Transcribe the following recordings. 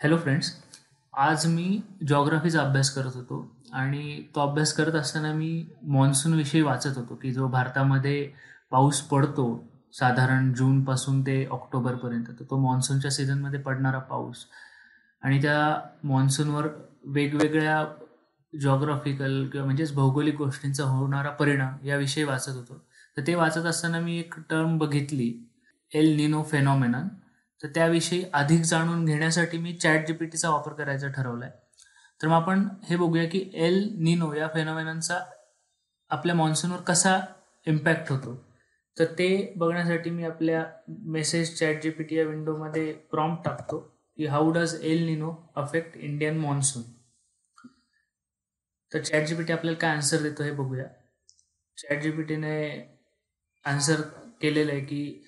Hello friends. आज मी जॉग्राफीचा अभ्यास करत होतो आणि तो अभ्यास करत असताना मी मान्सूनविषयी वाचत होतो की जो भारतामध्ये पाऊस पडतो साधारण जूनपासून ते ऑक्टोबरपर्यंत. तर तो मान्सूनच्या सीझनमध्ये पडणारा पाऊस आणि त्या मान्सूनवर वेगवेगळ्या जॉग्राफिकल किंवा म्हणजेच भौगोलिक गोष्टींचा होणारा परिणाम याविषयी वाचत होतो. तर ते वाचत असताना मी एक टर्म बघितली, एल निनो फेनॉमेनॉन. तर त्याविषयी अधिक जाणून घेण्यासाठी मी चॅट जीपीटीचा वापर करायचा ठरवलाय. तर मग आपण हे बघूया की एल निनो या फेनॉमेनॉनचा आपल्या मान्सूनवर कसा इम्पॅक्ट होतो. तर ते बघण्यासाठी मी आपल्या मेसेज चॅट जीपीटी या विंडोमध्ये प्रॉम्प्ट टाकतो की how does El Nino affect Indian monsoon. तर चॅट जीपीटी आपल्याला काय आन्सर देतो हे बघूया. चॅट जीपीटीने आन्सर केलेलं आहे की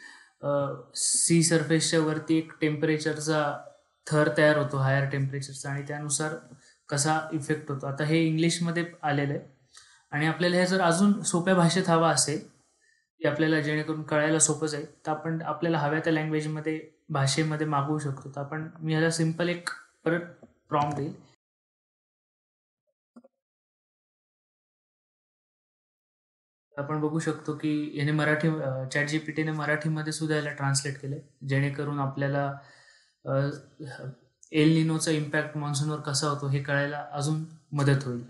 सी सरफेसच्या वरती एक टेम्परेचरचा थर तयार होतो हायर टेम्परेचरचा आणि त्यानुसार कसा इफेक्ट होतो. आता हे इंग्लिशमध्ये आलेलं आहे आणि आपल्याला हे जर अजून सोप्या भाषेत हवा असेल की आपल्याला जेणेकरून कळायला सोपं जाईल तर आपण आपल्याला हव्या त्या लँग्वेजमध्ये भाषेमध्ये मागवू शकतो. तर मी ह्याला सिम्पल एक परत प्रॉम्प्ट देईल. आपण बघू शकतो की याने मराठी चॅट जीपीटीने मराठीमध्ये सुद्धा याला ट्रान्सलेट केलं जेणेकरून आपल्याला एल निनोचा इम्पॅक्ट मान्सूनवर कसा होतो हे कळायला अजून मदत होईल.